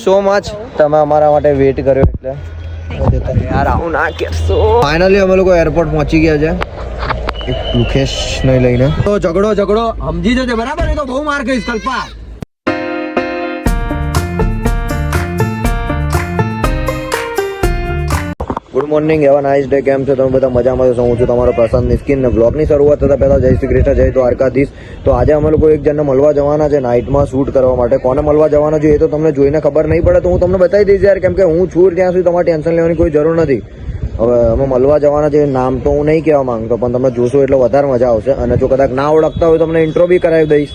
So much તમે અમારા માટે વેટ કર્યો એટલે યાર આવું ના કરશો. ફાઇનલી અમે લોકો એરપોર્ટ પહોંચી ગયા છે એક લુકેશ ને લઈને. તો ઝઘડો સમજી જજો બરાબર. એ તો બહુ માર કહીશ Kalpa. Good morning, have a nice day. કેમ છો તમે બધા? મજામાં છો? હું છું તમારો પ્રશાંત નિસ્કિન ને બ્લોગની શરૂઆત થતા પહેલા જય શ્રી કૃષ્ણ, જય દ્વારકાધીશ. તો આજે અમે લોકો એક જણને મળવા જવાના છે નાઇટમાં શૂટ કરવા માટે. કોને મળવા જવાના છે એ તો તમને જોઈને ખબર નહીં પડે, તો હું તમને બતાવી દઈશ યાર, કેમ કે હું છું ત્યાં સુધી તમારે ટેન્શન લેવાની કોઈ જરૂર નથી. હવે અમે મળવા જવાના છે, નામ તો હું નહીં કહેવા માંગતો, પણ તમે જોશો એટલે વધારે મજા આવશે. અને જો કદાચ ના ઓળખતા હોય તો તમને ઇન્ટ્રો બી કરાવી દઈશ.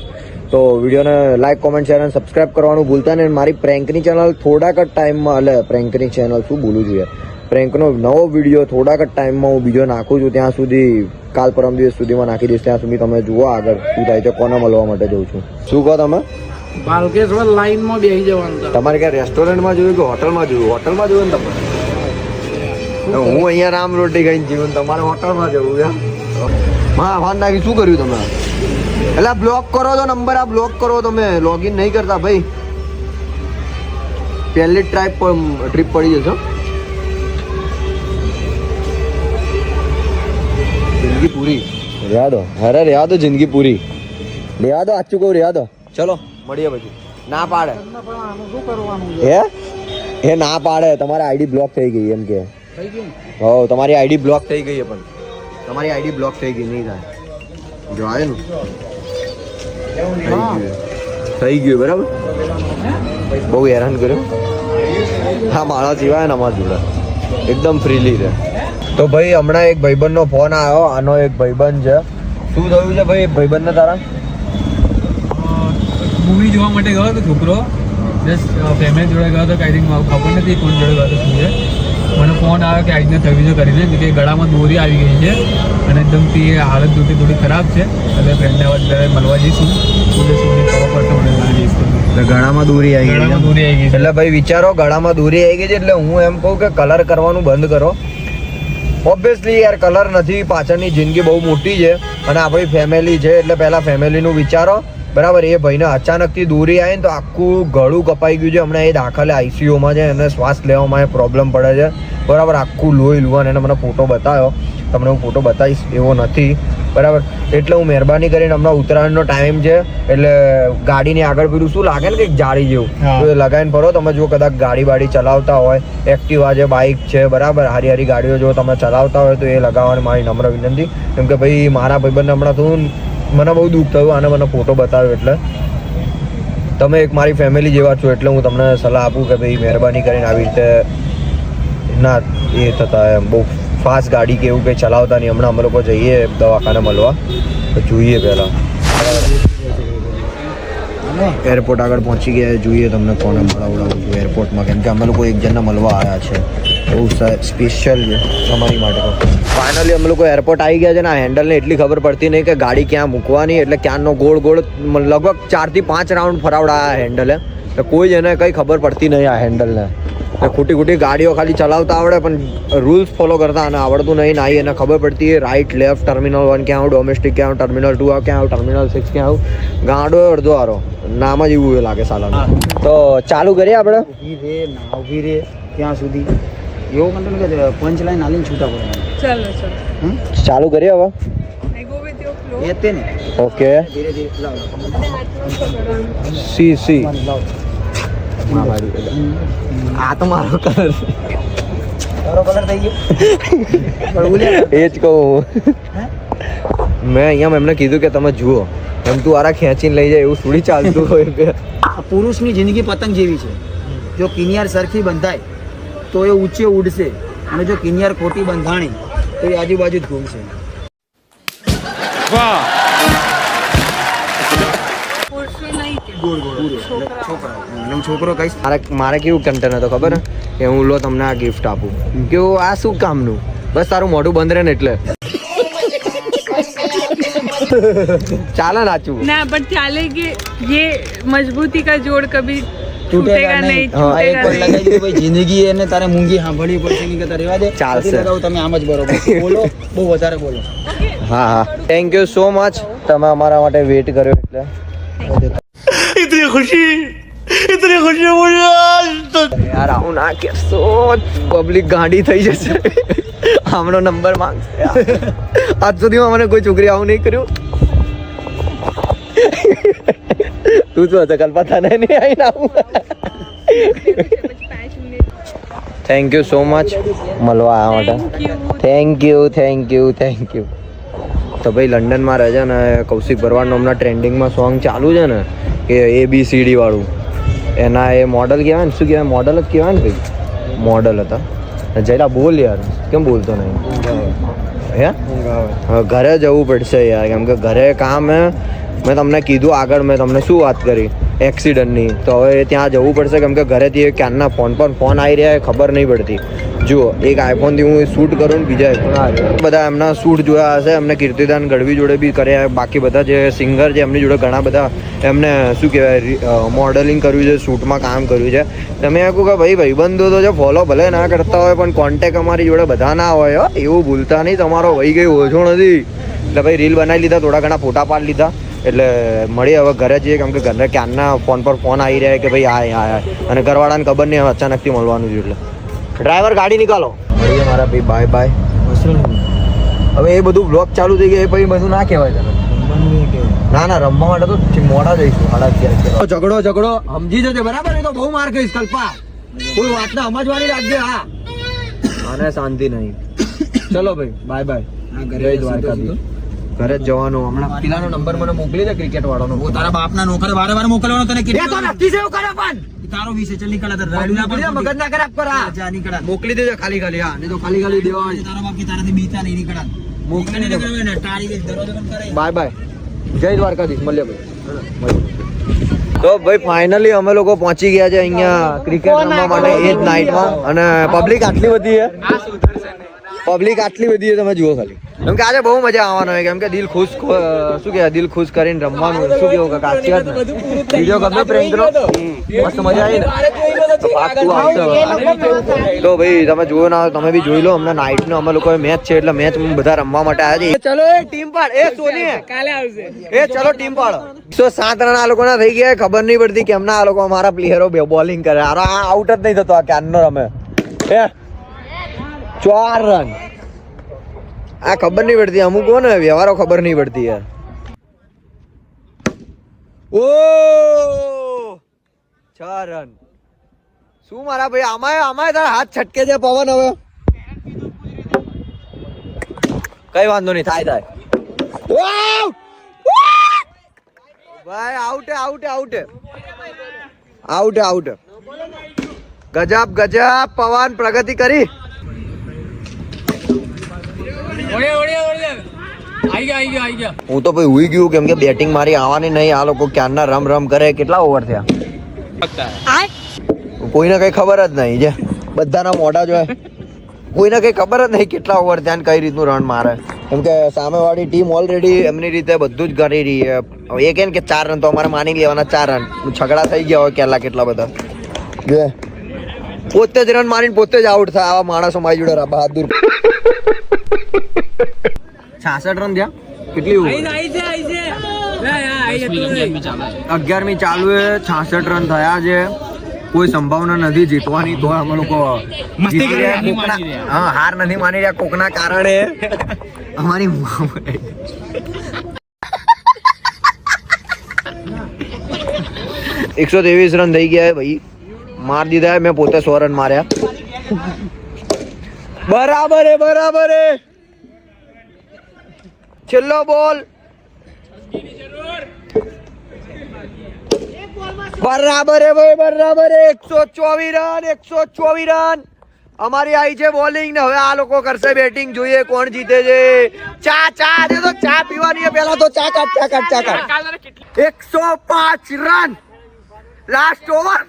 તો વિડીયોને લાઈક, કોમેન્ટ, શેર અને સબસ્ક્રાઈબ કરવાનું ભૂલતા નહીં. મારી પ્રેન્કની ચેનલ થોડાક જ ટાઈમમાં, એટલે પ્રેન્કની ચેનલ શું બોલું છું યાર, પ્રેન્કનો નવો વિડીયો થોડાક જ ટાઈમમાં હું બીજો નાખું છું. ત્યાં સુધી કાલ પરમ દિવસ સુધીમાં નાખી દઈશ. ત્યાં સુધી તમે જુઓ આગળ શું થાય છે, કોને મળવા માટે જઉં છું. શું કહો તમે? બાલકેશ્વર લાઈનમાં બેસી જવાનું. તમારે ક્યાં રેસ્ટોરન્ટમાં જોયું કે હોટલમાં જોયું? હોટલમાં જોયું ને તમે? હું અહીંયા રામ રોટી ખાઈને જીવન, તમારે હોટલમાં જવું છે. હા વાન નાખી શું કર્યું તમે? એટલે બ્લોક કરો તો નંબર, આ બ્લોક કરો તમે, લોગિન નહીં કરતા ભાઈ. પહેલી ટ્રીપ પડી જશે. જિંદગી પૂરી રહ્યા દો, અરે રહ્યા દો, જિંદગી પૂરી રહ્યા દો. આચું કહું રહ્યા દો. ચલો મળીએ પછી. ના પાડે એ ના પાડે. તમારી આઈડી બ્લોક થઈ ગઈ એમ કે. હો તમારી આઈડી બ્લોક થઈ ગઈ, પણ તમારી આઈડી બ્લોક થઈ ગઈ, નહીં થાય. જો આવે ને થઈ ગયું બરાબર. બહુ હેરાન કર્યું. હા મારા સિવાય ને અમારા જોડે એકદમ ફ્રીલી રહે. તો ભાઈ હમણાં એક ભાઈબંધનો ફોન આવ્યો. આનો એક ભાઈબંધ છે. શું થયું છે ભાઈ ભાઈબંધને તારા? મૂવી જોવા માટે ગયો હતો છોકરો, જસ્ટ ફેમિલી જોડે ગયો હતો. આઈ થિંક ખબર નથી કોણ જોડે ગયો હતો શું છે. મને ફોન આવ્યો કે આજને સર્વિસો કરી દે, કે ગળામાં દોરી આવી ગઈ છે અને એકદમથી હાલત જોતી થોડી ખરાબ છે. એટલે ફ્રેન્ડને અત્યારે મળવા જઈશું. સુધી ખબર પડશે મને જઈશું. ગળામાં દોરી આવી ગઈ. એટલે ભાઈ વિચારો, ગળામાં દોરી આવી ગઈ છે. એટલે હું એમ કહું કે કલર કરવાનું બંધ કરો. ઓબ્વિયસલી યાર કલર નથી, પાછળની જિંદગી બહુ મોટી છે અને આપણી ફેમિલી છે, એટલે પહેલાં ફેમિલીનું વિચારો બરાબર. એ ભાઈને અચાનકથી દોરી આવી ને તો આખું ગળું કપાઈ ગયું છે. હમણાં એ દાખલે આઈસીયુમાં છે, એને શ્વાસ લેવામાં પ્રોબ્લેમ પડે છે બરાબર. આખું લોહી લુવાન. એને મને ફોટો બતાવ્યો, તમને હું ફોટો બતાવીશ, એવો નથી બરાબર. એટલે હું મહેરબાની કરીને હમણાં ઉત્તરાયણનો ટાઈમ છે, એટલે ગાડીની આગળ પેલું શું લાગે ને કંઈક જાળી જેવું, તો એ લગાવીને ફરો. તમે જો કદાચ ગાડી ચલાવતા હોય, એક્ટિવા છે, બાઇક છે બરાબર, હારી ગાડીઓ જો તમે ચલાવતા હોય તો એ લગાવવાની મારી નમ્ર વિનંતી. કેમ કે ભાઈ મારા ભાઈબંધને હમણાં થયું, મને બહુ દુઃખ થયું અને મને ફોટો બતાવ્યો. એટલે તમે એક મારી ફેમિલી જેવા છો, એટલે હું તમને સલાહ આપું કે ભાઈ મહેરબાની કરીને આવી રીતે ના એ થતા એમ બહુ ફાસ્ટ ગાડી કે એવું કંઈ ચલાવતા નહીં. હમણાં અમે લોકો જઈએ દવાખાને મળવા, તો જોઈએ પહેલાં એરપોર્ટ આગળ પહોંચી ગયા. જોઈએ તમને કોને મળાવડાવું છું એરપોર્ટમાં, કેમ કે અમે લોકો એક જણને મળવા આવ્યા છે. બહુ સ્પેશિયલ છે અમારી માટે. ફાઇનલી અમે લોકો એરપોર્ટ આવી ગયા છે ને. આ હેન્ડલને એટલી ખબર પડતી નહીં કે ગાડી ક્યાં મૂકવાની, એટલે ક્યાંનો ગોળ લગભગ 4 થી 5 રાઉન્ડ ફરાવડા આ હેન્ડલે. તો કોઈ એને કંઈ ખબર પડતી નહીં આ હેન્ડલને. ખોટી ગાડીઓ ખાલી ચલાવતા આવડે, પણ રૂલ્સ ફોલો કરતા અને આવડતું નહીં. ના એને ખબર પડતી રાઈટ લેફ્ટ, ટર્મિનલ 1 ક્યાં આવું, ડોમેસ્ટિક ક્યાં આવું, ટર્મિનલ 2 ક્યાં આવું, ટર્મિનલ 6 ક્યાં આવું. ગાડો અડધો આરો નામ જ એવું લાગે સાલા. તો ચાલુ કરીએ આપણે. ઉભી રે ત્યાં સુધી એવું કંટો કે પંચ લાઈન આલીને છૂટા પડે. ચાલુ કરીએ હવે. ઓકે સી આ તો મારો કલર થઈ ગયો એ જ કહું. મેં અહીંયા એમને કીધું કે તમે જુઓ, એમ તું આરા ખેંચીને લઈ જાય એવું થોડી ચાલતું હોય. પુરુષની જિંદગી પતંગ જેવી છે. જો કિનિયાર સરખી બંધાય તો એ ઊંચે ઉડશે, અને જો કિનિયાર ખોટી બંધાણી તો એ આજુબાજુ જ ઘૂમશે. છોકરો કહીશ મારે કેવું કન્ટેન હતો ખબર કે હું લો તમને આ ગિફ્ટ આપું, કે આ શું કામનું, બસ તારું મોઢું બંધ રહે ને એટલે ચાલે નાચું ના, બટ ચાલે કે ये मजबूती का जोड़ कभी તૂટેગા નહીં. એક વાર લગાવી દીધું ભાઈ, જિંદગી એને તારે મૂંગી સાંભળવી પડશે કે તારે રહેવા દે. ચાલશે. તમે આમ જ બરોબર બોલો, બહુ વધારે બોલો. હા થેન્ક યુ સો મચ, તમે અમારા માટે વેટ કર્યો એટલે. इतनी खुशी યાર આવું ના કેસો, પબ્લિક ગાંડી થઈ જશે. આમનો નંબર માંગશે. આજ સુધીમાં મને કોઈ છોકરી આવું નહીં કર્યું. તું શું હતો કલ્પના નહીં આવીને આવું. થેન્ક યુ સો મચ મળવા આવ્યા માટે. Thank you. તો ભાઈ લંડનમાં રહે છે ને કૌશિક ભરવાડનું હમણાં ટ્રેન્ડિંગમાં સોંગ ચાલુ છે ને કે ABCD વાળું, એના એ મોડલ કહેવાય ને, શું કહેવાય, મોડલ જ કહેવાય ને ભાઈ, મોડલ હતા. જયલા બોલ યાર, કેમ બોલતો નહીં? હે હવે ઘરે જવું પડશે યાર, કેમ કે ઘરે કામ હે. મેં તમને કીધું આગળ, મેં તમને શું વાત કરી એક્સિડન્ટની, તો હવે ત્યાં જવું પડશે કેમ કે ઘરેથી ક્યારના ફોન પર ફોન આવી રહ્યા ખબર નહીં પડતી. જુઓ, એક આઈફોનથી હું શૂટ કરું ને બીજા આઈફોન બધા એમના શૂટ જોયા હશે, એમને કીર્તિદાન ગઢવી જોડે બી કર્યા, બાકી બધા જે સિંગર છે એમની જોડે ઘણા બધા એમને શું કહેવાય મોડલિંગ કર્યું છે, શૂટમાં કામ કર્યું છે. તમે કહું કે ભાઈ ભાઈબંધો તો છે, ફોલો ભલે ના કરતા હોય પણ કોન્ટેક અમારી જોડે બધા ના હોય. એવું ભૂલતા નહીં, તમારો વહી ગઈ ઓછો નથી. એટલે ભાઈ રીલ બનાવી લીધા, થોડા ઘણા ફોટા પાડી લીધા, એટલે મળી હવે ઘરે જઈએ કેમ કે ઘરે ક્યારના ફોન પર ફોન આવી રહ્યા કે ભાઈ આ અને ઘરવાળાને ખબર નહીં હવે અચાનકથી મળવાનું છે. એટલે ડ્રાઈવર ગાડી નીકાળો. મળીએ મારા ભાઈ, બાય બાય. હવે એ બધું બ્લોગ ચાલુ થઈ ગયા એ પછી બધું ના કહેવાય તને. ના રમવા માટે તો મોડા જઈશું 11:30. ઝઘડો સમજી જજે બરાબર, એ તો બહુ માર કહીશ કલ્પા, કોઈ વાતને સમજવાની રાખજે. હા અને શાંતિ નહીં. ચલો ભાઈ, બાય બાય. જય દ્વારકાધીશ. ઘરે જ જવાનું. હમણાં પેલાનો નંબર મને મોકલી દે, ક્રિકેટ વાળાનો. તારા બાપના નોકરે વારે મોકલવાનો તને તારો વિશે ચલ નીકળ, મગજ ના ખરાબ કર. મોકલી દેજો ખાલી. હા નહીં તો ખાલી દેવા. તારા બાપ તારાથી બીતા નહીં નીકળા. મોકલી દે. દરવાજો બંધ કરે. Bye bye. જય દ્વારકાધીશ. મળીએ ભાઈ. તો ભાઈ ફાઇનલી અમે લોકો પહોંચી ગયા છે અહીંયા ક્રિકેટ રમવા માટે એ જ નાઇટમાં. અને પબ્લિક આટલી બધી છે, તમે જુઓ ખાલી. કેમ કે આજે બહુ મજા આવવાનો હોય, કેમ કે દિલ ખુશ શું કહેવાય, દિલ ખુશ કરીને રમવાનું. શું કેવું કાકા? બીજો ગમે પ્રેમ કરો, મસ્ત મજા આવી ને. તો ભાઈ તમે જુઓ ના, તમે બી જોઈ લો. હમણાં નાઇટ નો અમે લોકો મેચ છે એટલે મેચ બધા રમવા માટે આવ્યા છે. ચલો એ ટીમ પાડ, એ સોની કાલે આવશે. એ ચલો ટીમ પાડો. 107 રન આ લોકો ના થઈ ગયા. ખબર નહીં પડતી કેમના આ લોકો અમારા પ્લેયરો બોલિંગ કરે. આ આઉટ જ નહીં થતો, આ ક્યારનો રમે. 4 રન. આ ખબર નહીં પડતી, અમુક હો ને વ્યવહારો ખબર નહીં પડતી યાર. ઓ 6 રન. શું મારા ભાઈ, આમાંય તારા હાથ છટકે છે પવન. હવે કઈ વાંધો નહીં, થાય. ભાઈ આઉટ. ગજબ પવન પ્રગતિ કરી. હું તો ભાઈ હુઈ ગયું કેમ કે બેટિંગ મારી આવવાની નહીં. આ લોકો ક્યારના રમ કરે. કેટલા ઓવર થયા કોઈને કઈ ખબર જ નહીં. જે બધાના મોઢા જોય, કોઈને કઈ ખબર જ નહીં કેટલા ઓવર થયા ને કઈ રીતનું રન મારે. કેમ કે સામેવાળી ટીમ ઓલરેડી એમની રીતે બધું જ કરી રહી છે. એ કે 4 રન તો અમારે માની લેવાના. 4 રન છગડા થઈ ગયા હોય કેટલા બધા. જો પોતે જ રન મારીને પોતે જ આઉટ થાય. આવા માણસો મારી જોડે બહાદુર. 66 રન થયા. કેટલી 11મી ચાલુ છે. 66 રન થયા છે. કોઈ સંભાવના નથી જીતવાની, તો અમે લોકો હાર નથી માની રહ્યા કોકના કારણે. અમારી 123 રન થઈ ગયા ભાઈ. માર દીધા. મેં પોતે 100 રન માર્યા. બરાબર હે. છેલ્લો બોલ. બરાબર હે ભાઈ, બરાબર. 124 રન અમારી આવી છે બોલિંગ ને. હવે આ લોકો કરશે બેટિંગ. જોઈએ કોણ જીતે છે. ચા પીવાની પેલા તો ચા કાઢ. 105 રન લાસ્ટ ઓવર.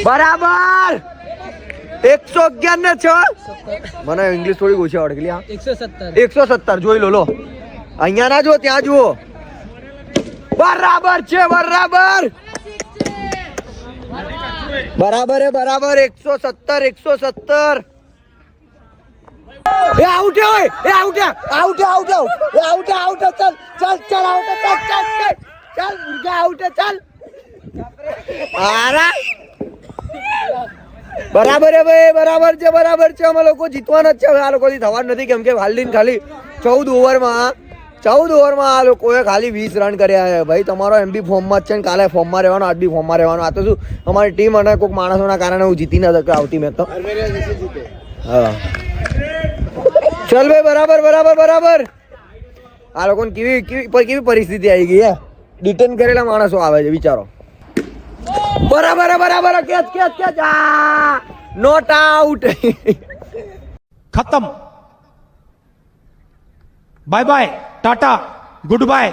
બરાબર. 111 ને 6. મને ઇંગ્લિશ થોડી ઓછી આવડે. કેટલી? 117. જોઈ લો. અહીંયા ના જો, ત્યાં જુઓ. બરાબર છે. બરાબર હે. 117. એ આઉટ હોય. આઉટ. ચાલ. મુર્ગા આઉટ. ચાલ આરા બરાબર છે ભાઈ, બરાબર છે. અમે લોકો જીતવાના જ છે. હવે આ લોકોથી થવાનું નથી, કેમ કે હાલડીન ખાલી 14 ઓવરમાં આ લોકોએ ખાલી 20 રન કર્યા છે. ભાઈ તમારો એમ બી ફોર્મમાં જ છે ને કાલે ફોર્મમાં રહેવાનો, આજ બી ફોર્મમાં રહેવાનો. આ તો શું અમારી ટીમ અને કોઈક માણસોના કારણે હું જીતી ન શક્યો આવતી મેચ તો. હા ચલ ભાઈ, બરાબર. આ લોકોને કેવી પરિસ્થિતિ આવી ગઈ હે. ડિટેન કરેલા માણસો આવે છે, વિચારો. બરાબર કેચ નોટ આઉટ. खत्म bye bye tata good bye.